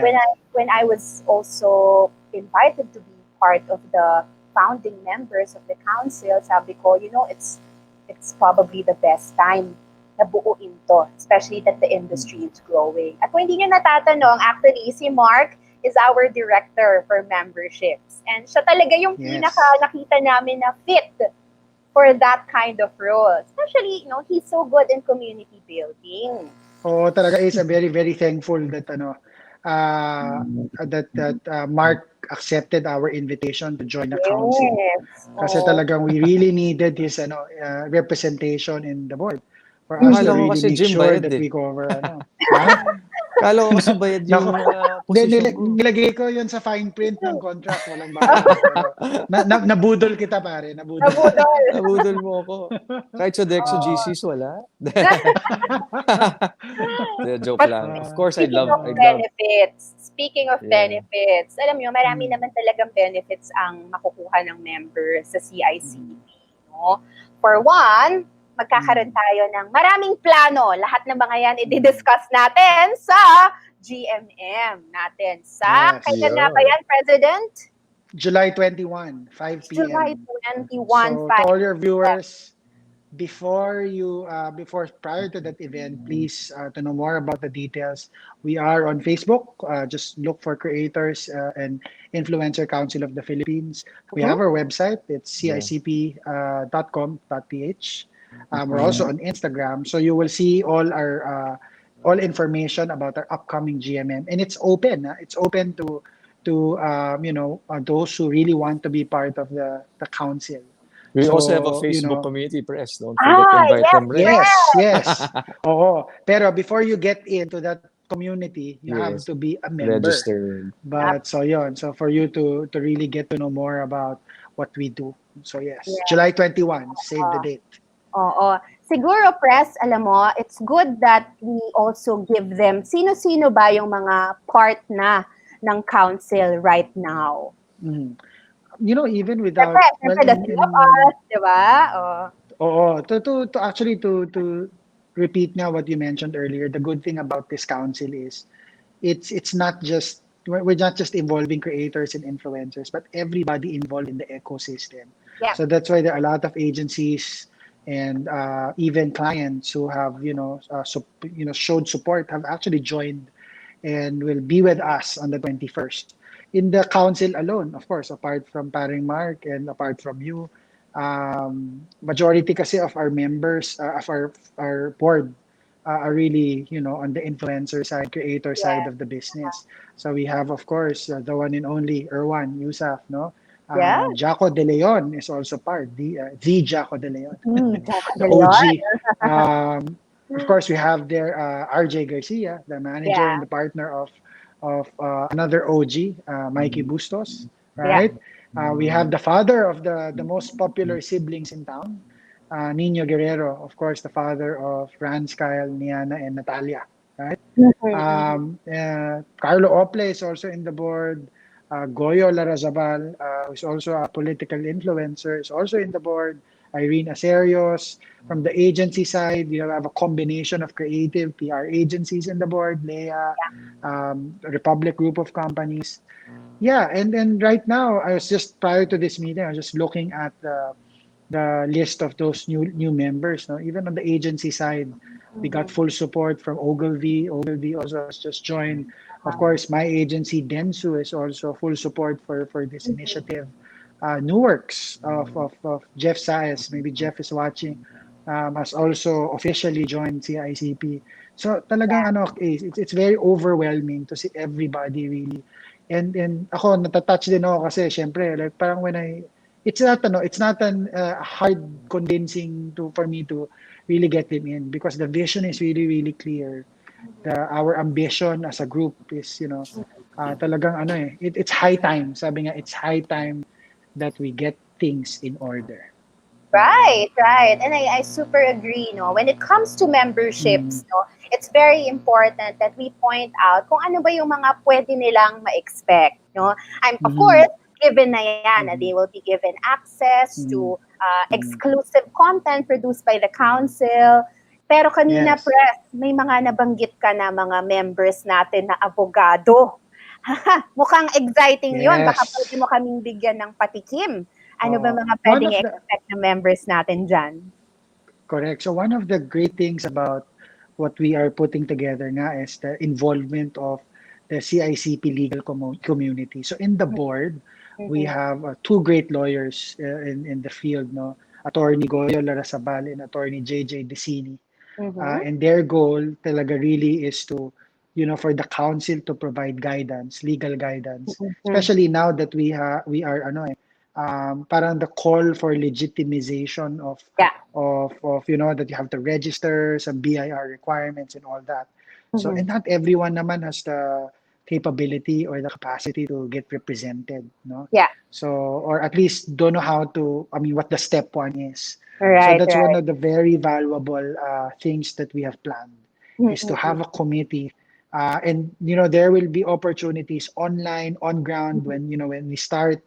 when I was also invited to be part of the founding members of the council, sabi ko, it's probably the best time na buuin to, especially that the industry is growing. At kung hindi nyo natatanong, actually, si Mark is our director for memberships. And siya talaga yung nakita namin na fit for that kind of role. Especially, he's so good in community building. Oo, talaga is very, very thankful that Mark accepted our invitation to join the council. Yes. Kasi Oo. talagang we really needed his representation in the board for us to Akala ko really kasi make Jim sure bayad that eh. we cover Ha? Akala ko kasi bayad Nako. yung Hindi, posisyon ko. nilagay ko yun sa fine print ng contract, walang bayad. Pero nabudol kita pare, nabudol. Nabudol. Nabudol mo ako. Kahit sa Dexo GCs wala. Joke But lang. Of course, I'd speaking love, of I'd love. benefits, alam nyo, marami Mm. naman talagang benefits ang makukuha ng member sa CICP. No? For one, magkakaroon tayo ng maraming plano. Lahat ng mga yan i-discuss natin sa GMM natin. Sa, Yes. kailan nga ba yan, President? July 21, 5 p.m. July 21, So 5 to all your viewers, prior to that event, please to know more about the details, we are on Facebook. Just look for Creators and Influencer Council of the Philippines. We have our website. It's cicp.com.ph. We're also on Instagram, so you will see all our all information about our upcoming GMM, and it's open. It's open to those who really want to be part of the council. We So, also have a you Facebook know, community, Press. Don't forget to invite them, Red. Yes. Oo. Pero before you get into that community, you have Yes. to be a member. Registered. But so yun. So for you to really get to know more about what we do. So yes, Yes. July 21, save the date. Oo. Siguro, Press, alam mo, it's good that we also give them, sino-sino ba yung mga part na ng council right now? Mm. You know, even without Siyempre, the three of us, di ba? Oo. To actually to repeat now what you mentioned earlier, the good thing about this council is it's not just we're not just involving creators and influencers, but everybody involved in the ecosystem. Yeah. So that's why there are a lot of agencies and even clients who have showed support, have actually joined and will be with us on the 21st. In the council alone, of course, apart from Paring Mark and apart from you, majority kasi of our members, of our board, are really, on the influencer side, creator side of the business. So we have, of course, the one and only Erwan Yusuf, no? Yeah. Jaco De Leon is also part, the Jaco De Leon, Jaco the De Leon. OG. Of course, we have there RJ Garcia, the manager and the partner of another OG, Mikey Bustos, right? We have the father of the most popular siblings in town, Nino Guerrero, of course, the father of Rans, Kyle, Niana, and Natalia, right? Carlo Ople is also in the board. Goyo Larazabal, who's also a political influencer, is also in the board. Irene Aserios. From the agency side, we have a combination of creative PR agencies in the board, Leia, Republic Group of Companies. Yeah, and then right now, I was just prior to this meeting, I was just looking at the list of those new members. No? Even on the agency side, we got full support from Ogilvy. Ogilvy also has just joined. Of course, my agency, Densu, is also full support for this initiative. Newarks of Jeff Saez, maybe Jeff is watching, has also officially joined CICP. So talagang it's very overwhelming to see everybody really. And ako natatouch din ako kasi syempre like parang it's not an hard convincing for me to really get them in because the vision is really clear. Our ambition as a group is talagang it's high time, sabi nga it's high time that we get things in order. Right. And I super agree, no. When it comes to memberships, no, it's very important that we point out kung ano ba yung mga pwede nilang ma-expect, no. Of course, given na yan, they will be given access to exclusive content produced by the council. Pero kanina, Press, may mga nabanggit ka na mga members natin na abogado. Mukhang exciting yun. Baka pwede mo kaming bigyan ng patikim. Ano ba mga pwedeng expect ng members natin dyan? Correct. So one of the great things about what we are putting together nga is the involvement of the CICP legal community. So in the board, we have two great lawyers in the field, no? Attorney Goyo Larrazabal and Attorney JJ Decini. And their goal talaga really is to for the council to provide guidance, legal guidance, Mhm. especially now that we are parang the call for legitimization Yeah. of that you have to register some BIR requirements and all that. So, Mhm. and not everyone naman has the capability or the capacity to get represented, no? Yeah. So, or at least don't know how to, what the step one is. So Right, that's one right. of the very valuable things that we have planned, is to Mm-mm. have a committee. And there will be opportunities online, on ground, when we start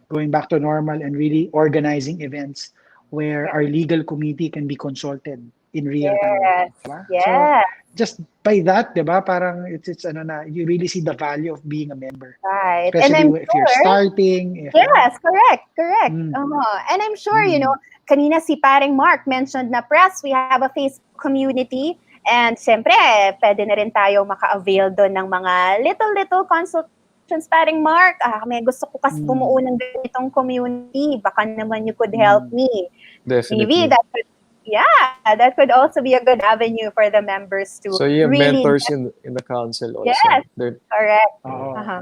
going back to normal and really organizing events where Yeah. our legal committee can be consulted in real time. Yes. Diba? So Yes. just by that, diba, parang it's you really see the value of being a member, Right. And especially I'm if you're sure, starting, if yes, correct, correct. Mm, And I'm sure, mm, kanina si paring Mark mentioned na press, we have a Facebook community. And syempre, pwede na rin tayo maka-avail doon ng mga little consultations. Paring Mark, may gusto ko kasi bumuo mm, ng ganitong community. Baka naman you could help mm. me. Maybe Definitely. that could also be a good avenue for the members to So you have really, mentors in the council also. yes, correct. Oo. Uh-huh.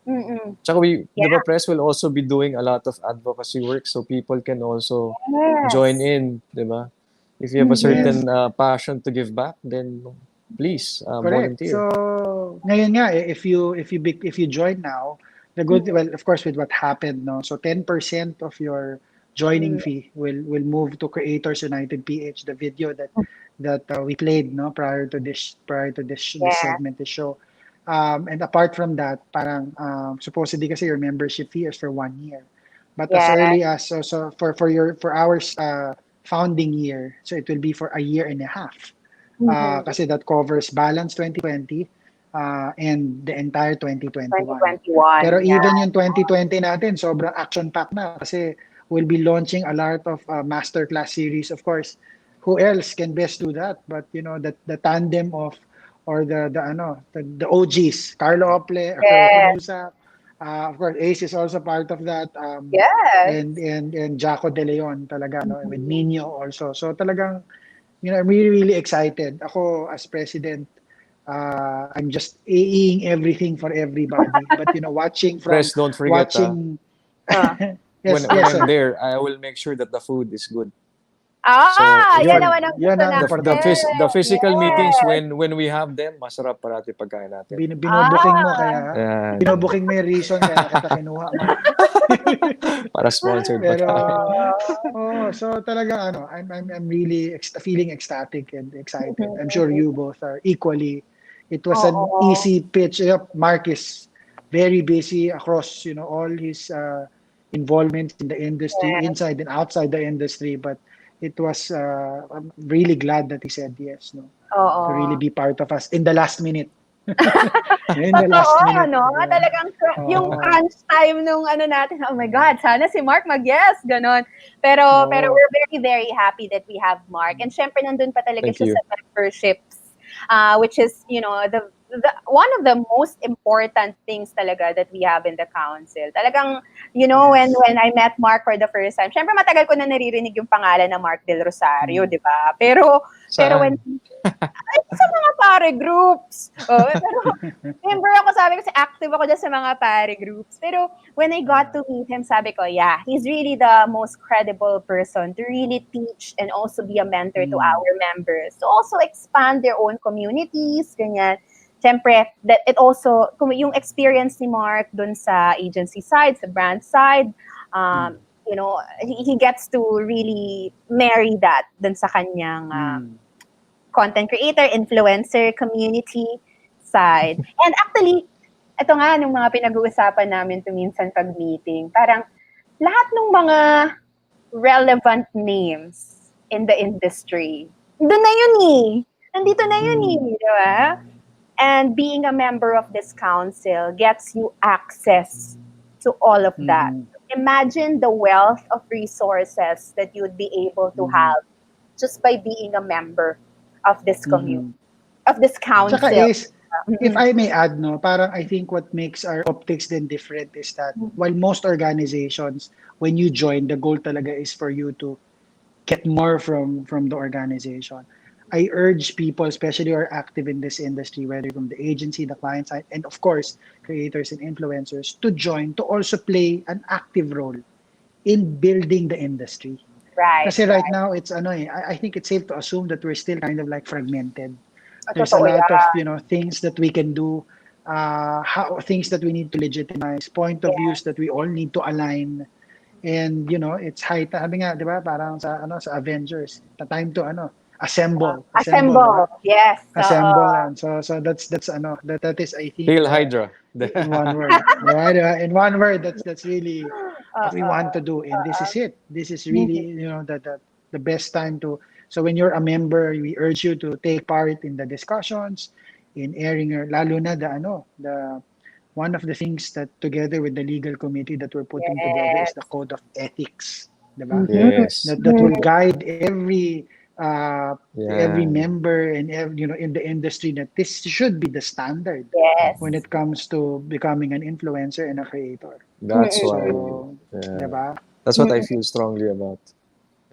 Mm-mm. Tsaka Yeah. the press will also be doing a lot of advocacy work so people can also join Yes. in, di ba? If you have a Mhm. Yes. certain passion to give back, then please Correct. volunteer. So ngayon nga, if you join now, the good, Mhm. well, of course, with what happened, no. So 10% of your joining Mm. fee will move to Creators United PH, the video that we played, no, prior to this Yeah. segment, this show. And apart from that, parang supposedly kasi your membership fee is for 1 year. But as Yeah. early as so for our founding year, so it will be for a year and a half. Mhm. Kasi that covers balance 2020 and the entire 2021. 2021. Pero Yeah. even yung 2020 natin, sobrang action-packed na kasi we'll be launching a lot of masterclass series. Of course, who else can best do that? But the tandem of or the OGs, Carlo Ople, Yes. Kanusa, of course, Ace is also part of that. Yes. And Jaco De Leon talaga, no, with Mhm. Nino also. So talagang I'm really, really excited. Ako, as president, I'm just AEing everything for everybody. But, Press, don't forget, watching, Ah. yes, when yes, I'm sir. there, I will make sure that the food is good. So Yan Yun, naman ang yun gusto ang natin. importante. the physical meetings Yes. when we have them, masarap parati pagkain natin. Binobuking mo, Ah. Yan. binobuking mo yung reason kaya kita kinuha mo. Para sponsored pa Pero, tayo. so talaga, I'm really feeling ecstatic and excited. I'm sure Mhm. you both are equally. It was an Oo. easy pitch. Mark is very busy across, all his involvements in the industry, Yes. inside and outside the industry. But it was, I'm really glad that he said yes, no, to really Oo. be part of us in the last minute. In the Totoo, last minute. no? Diba? Talagang yung Oo. crunch time nung natin, oh my God, sana si Mark mag-yes, ganon. Pero Oo. we're very, very happy that we have Mark. And syempre, nandun pa talaga Thank siya you. sa memberships, which is, the one of the most important things talaga that we have in the council. Talagang, Yes. when I met Mark for the first time, syempre matagal ko na naririnig yung pangalan ng Mark Del Rosario, di ba? Pero when Saan? sa mga pare groups. Pero member ako, sabi ko, active ako dyan sa mga pare groups. Pero when I got to meet him, sabi ko, yeah, he's really the most credible person to really teach and also be a mentor to our members. To also expand their own communities, ganyan. Siyempre, that it also, yung experience ni Mark dun sa agency side, sa brand side, he gets to really marry that dun sa kanyang content creator, influencer, community side. And actually, ito nga, nung mga pinag-uusapan namin minsan pag-meeting, parang lahat ng mga relevant names in the industry, doon na yun eh. Nandito na yun eh, di ba? And being a member of this council gets you access to all of that. Imagine the wealth of resources that you'd be able to have just by being a member of this community, of this council. Tsaka is, if I may add, no, parang I think what makes our optics then different is that while most organizations, when you join, the goal talaga is for you to get more from the organization. I urge people, especially who are active in this industry, whether from the agency, the client side, and of course, creators and influencers, to join, to also play an active role in building the industry. Right, Kasi right right. now, it's ano eh, I think it's safe to assume that we're still kind of like fragmented. There's a Totoo lot of, yan. things that we can do, things that we need to legitimize, point of views Yes. that we all need to align. And it's high time, sabi nga, 'di ba, parang sa Avengers, the time to assemble, 'di ba? Assemble. Yes. Assemble. And so that's that is, I think, Hail Hydra. in one word, right? In one word, that's really what we want to do. And this Uh-uh. is it. This is Mhm. really, the best time to. So when you're a member, we urge you to take part in the discussions, in airing your, lalo na the one of the things that together with the legal committee that we're putting together is Yes. the code of ethics, diba? Mhm. Yes. That will Mhm. guide every Yeah. member and in the industry, that this should be the standard when Yes. it comes to becoming an influencer and a creator. That's Mm-mm. why, So, yeah. diba? That's what I Mm-mm. feel strongly about.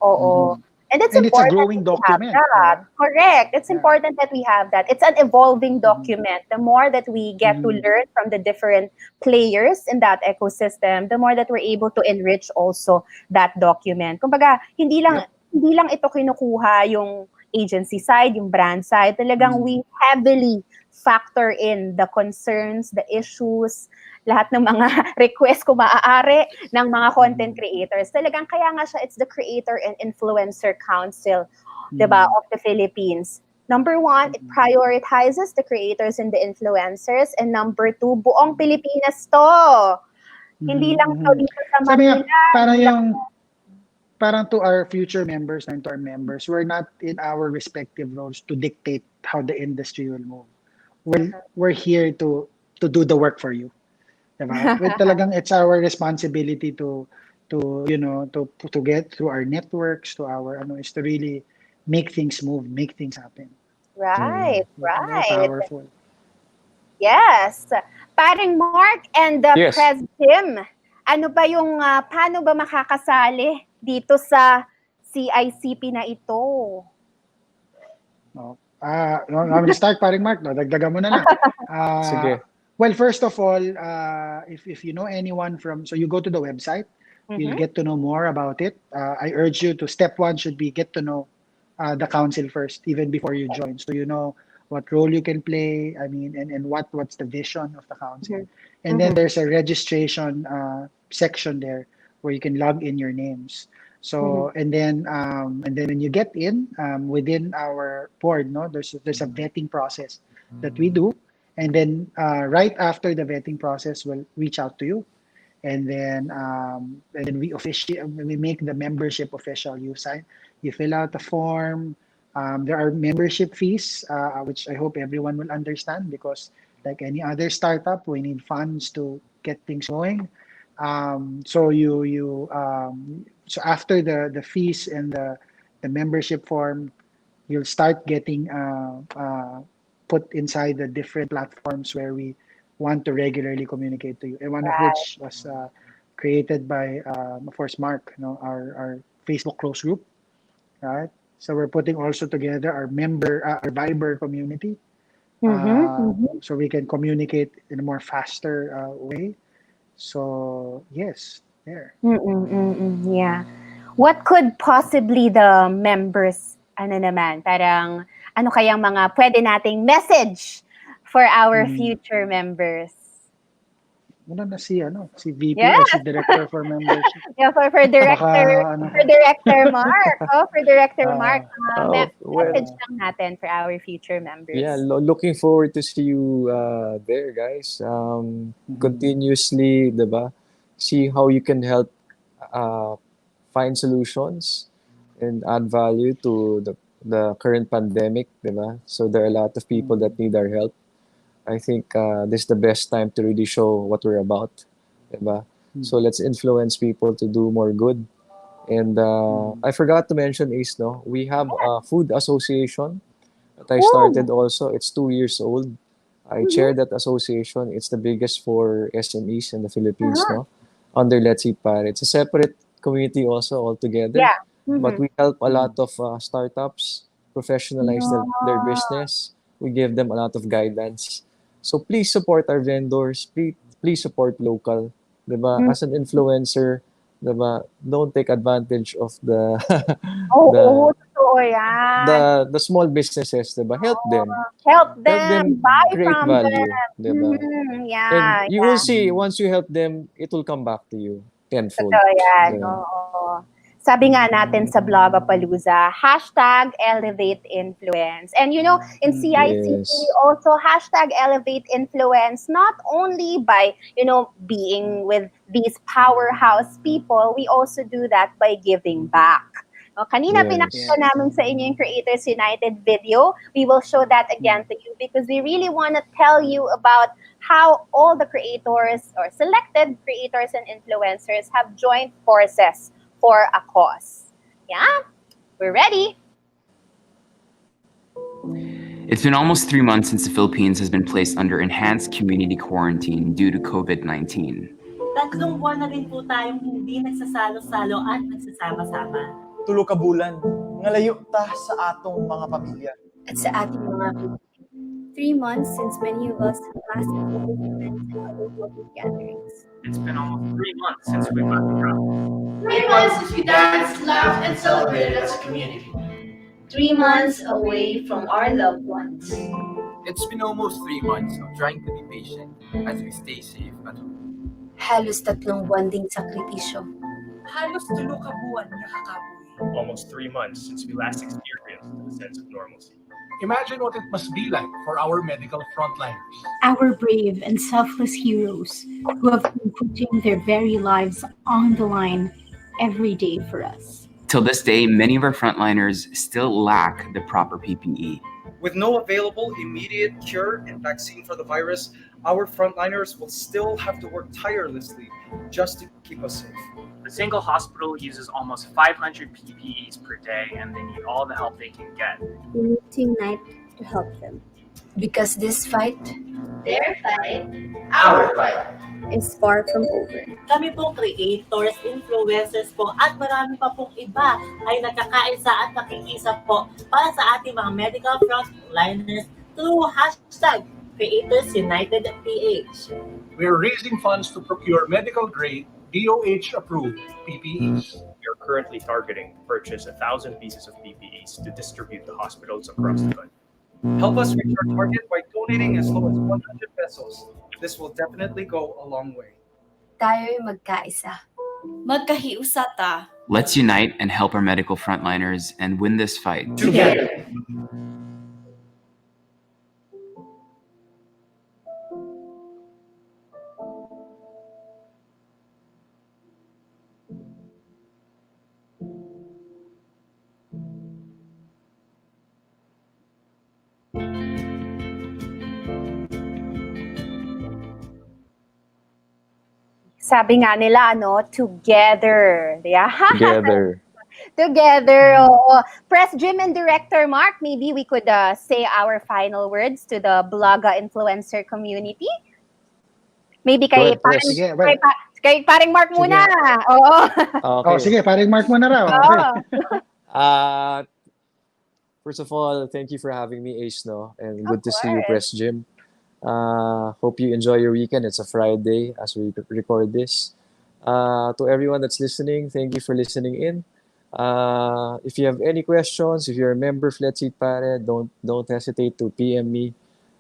Oo. Mhm. And it's And it's a important growing that we have document, that. diba? Correct. It's Yeah. important that we have that. It's an evolving Mhm. document. The more that we get to Mhm. learn from the different players in that ecosystem, the more that we're able to enrich also that document. Kumbaga, Yep. hindi lang ito kinukuha yung agency side, yung brand side. Talagang Mhm. we heavily factor in the concerns, the issues, lahat ng mga request kung maaari ng mga content Mhm. creators. Talagang kaya nga siya, it's the Creator and Influencer Council, 'di ba, Mhm. of the Philippines. Number one, it Mhm. prioritizes the creators and the influencers. And number two, buong Pilipinas to. Hindi Mhm. lang to Mhm. dito sa Sabi nga, Manila. parang Hindi lang. yung parang to our future members and to our members, we're not in our respective roles to dictate how the industry will move. We're here to do the work for you, diba? With talagang, it's our responsibility to get through our networks, to our is to really make things move, make things happen. Mm. Right, So very right. powerful. Yes. Paring Mark and Yes. Pres Jim, ano ba yung, paano ba makakasali dito sa CICP na ito? No. You want me to start, paring Mark? No, dagdagan mo na lang. Sige. Well, first of all, if you know anyone so you go to the website, you'll Mhm. get to know more about it. I urge you to, step one should be get to know the council first, even before you join. So you know what role you can play, I mean, and what's the vision of the council. Mhm. And then Mhm. there's a registration section there where you can log in your names. Mhm. So and then when you get in, within our board, no, there's a vetting process that we do, and then right after the vetting process, we'll reach out to you, and then we make the membership official. You fill out the form. There are membership fees, which I hope everyone will understand, because like any other startup, we need funds to get things going. So after the fees and the membership form, you'll start getting put inside the different platforms where we want to regularly communicate to you, and one of Right. which was created by, of course, Mark, our Facebook close group, right? So we're putting also together our Viber community, Mhm. Mhm. so we can communicate in a more faster way. So yes, there. Mm, yeah. What could possibly the members, ano naman, parang ano kayang mga pwede nating message for our Mm. future members? Wala na si VP or si Yes. Director for Membership. Yeah, for Baka Director Mark. Oh, for Director Mark, Oh, well, message lang natin for our future yeah, members. looking forward to see you there, guys. Continuously, diba? See how you can help uh, find solutions and add value to the current pandemic, diba? So there are a lot of people that need our help. I think this is the best time to really show what we're about, diba? So let's influence people to do more good. And I forgot to mention, Ace, no? We have a food association that I Woo! started also. It's 2 years old. I chair that association. It's the biggest for SMEs in the Philippines, Uh-huh. no? Under Let's Eat Pare. It's a separate community also altogether, Yeah. but Mhm. we help a lot of startups professionalize their business. We give them a lot of guidance. So please support our vendors. Please support local. Diba? As an influencer, diba? Don't take advantage of the Oo, the totoo yan. the small businesses, diba? Help them. Help Help them, them buy create from value, them. diba? And Yeah, you will yeah. see, once you help them, it will come back to you tenfold. Totoo yan. Diba? Oo. Sabi nga natin sa Blogapalooza, hashtag elevate influence. And you know, in CICP, Yes. we also hashtag elevate influence, not only by, you know, being with these powerhouse people, we also do that by giving back. No, kanina Yes. pinakita namin sa inyo yung Creators United video. We will show that again to you because we really want to tell you about how all the creators or selected creators and influencers have joined forces for a cause. Yeah? We're ready. It's been almost 3 months since the Philippines has been placed under enhanced community quarantine due to COVID-19. Tatlong buwan na rin po tayong hindi nagsasalo-salo at nagsasama-sama. Tulo ka bulan, ngalayo ta sa atong mga pamilya. At sa ating mga kaibigan. 3 months since many of us have last attended events and other public gatherings. It's been almost 3 months since we left the ground. 3 months since we danced, laughed, and celebrated as a community. 3 months away from our loved ones. It's been almost 3 months of trying to be patient as we stay safe at home. Halos 3 buwan ding sakripisyo. Halos tulo ka buwan niya kakabuhi. Almost 3 months since we last experienced a sense of normalcy. Imagine what it must be like for our medical frontliners. Our brave and selfless heroes who have been putting their very lives on the line every day for us. Till this day, many of our frontliners still lack the proper PPE. With no available immediate cure and vaccine for the virus, our frontliners will still have to work tirelessly just to keep us safe. A single hospital uses almost 500 PPEs per day, and they need all the help they can get. We need to unite to help them. Because this fight, Their fight, Our fight. is far from over. Kami pong creators, influencers po, at marami pa pong iba ay nagkakaisa at nakikisa po para sa ating mga medical frontliners through hashtag Creators United PH. We're raising funds to procure medical-grade, DOH-approved PPEs. We are currently targeting to purchase 1,000 pieces of PPEs to distribute to hospitals across the country. Help us reach our target by donating as low as 100 pesos. This will definitely go a long way. Tayo'y magkaisa. Magkahiusata. Let's unite and help our medical frontliners and win this fight. Together. Sabi nga nila, no, together. Yeah. Together. Together. Oo. Press Jim and Director Mark, maybe we could say our final words to the Bloga influencer community. Maybe Go kay ahead, Press. Sige, well, kay paring Mark muna. Oo. Okay. oh, sige, paring Mark mo na raw. Okay. Oo. First of all, thank you for having me, Ace, no? And good Of to see you, course. Press Jim. Hope you enjoy your weekend. It's a Friday as we record this. To everyone that's listening, thank you for listening in. If you have any questions, if you're a member of Let's Eat Pare, don't hesitate to PM me.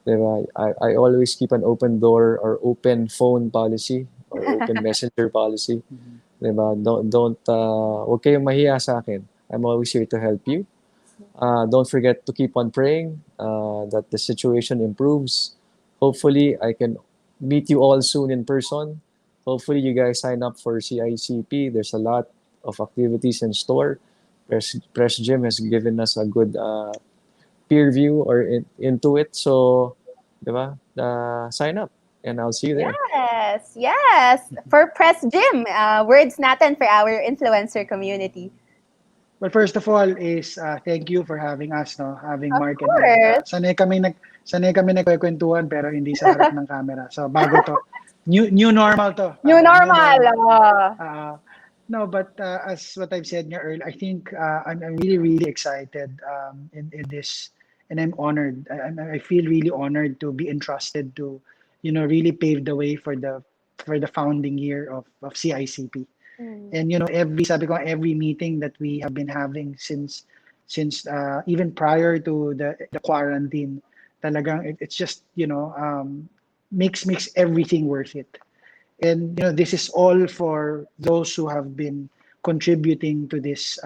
Diba? I always keep an open door or open phone policy or open messenger policy. Diba? Huwag kayong mahiya sa akin. I'm always here to help you. Don't forget to keep on praying that the situation improves. Hopefully, I can meet you all soon in person. Hopefully, you guys sign up for CICP. There's a lot of activities in store. Press Gym has given us a good peer view or into it. So, diba? Sign up and I'll see you there. Yes. For Press Jim, words natin for our influencer community. Well, first of all is thank you for having us, no? Having Of Mark course. and sanay kami nagkwentuhan pero hindi sa harap ng camera. So bago to. New normal to. New normal. No, but as what I've said nga earlier, I think I'm really, really excited in this, and I'm honored. I feel really honored to be entrusted to, really pave the way for the founding year of CICP. Mm. And sabi ko, every meeting that we have been having since even prior to the quarantine, talagang it's just makes everything worth it. And this is all for those who have been contributing to this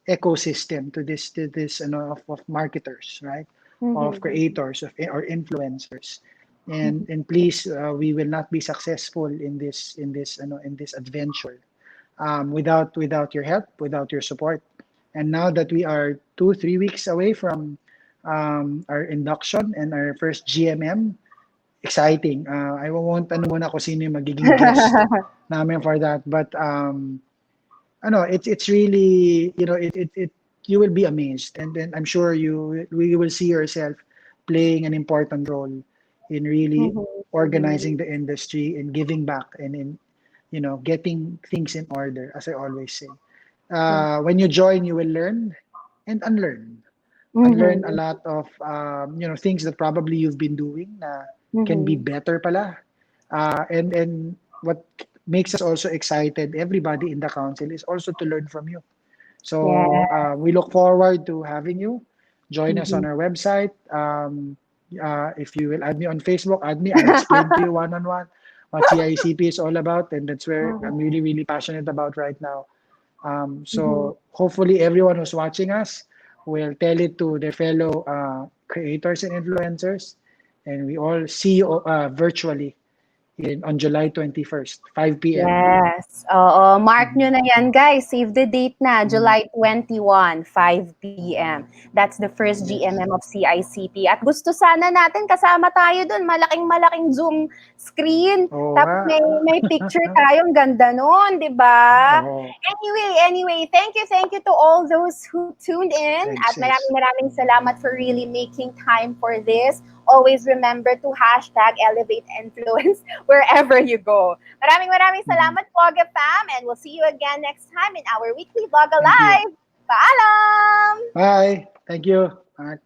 ecosystem, to this of marketers, right? Of Mhm. creators or influencers. And please, we will not be successful in this adventure without your help, without your support. And now that we are 2-3 weeks away from our induction and our first GMM, exciting. I won't ano muna kung sino yung magiging guest namin for that, but it's really, you will be amazed, and then I'm sure you will see yourself playing an important role in really Mhm. organizing the industry and giving back, and in getting things in order, as I always say. When you join, you will learn and unlearn a Mhm. lot of things that probably you've been doing na can be Mhm. better pala. And what makes us also excited, everybody in the council, is also to learn from you. So Yeah. we look forward to having you join us on Mhm. our website. If you will add me on Facebook, add me. I'll explain to you one-on-one what CICP is all about, and that's where I'm Mhm. really, really passionate about right now. Mhm. So hopefully everyone who's watching us will tell it to their fellow creators and influencers, and we all see you virtually on July 21st, 5 p.m. Yes. Oo, mark Mhm. nyo na yan, guys. Save the date na, Mhm. July 21, 5 p.m. That's the first Yes. GMM of CICP. At gusto sana natin kasama tayo dun. Malaking-malaking Zoom screen. Oo Tapos nga. may picture tayo. Ang ganda nun, di ba? Oo. Anyway, thank you to all those who tuned in. Thanks, At sis. maraming salamat for really making time for this. Always remember to hashtag elevate influence wherever you go. Maraming Mhm. salamat, Vlogger Fam, and we'll see you again next time in our weekly Vlog Thank you. Alive. Paalam! Bye. Thank you. All right.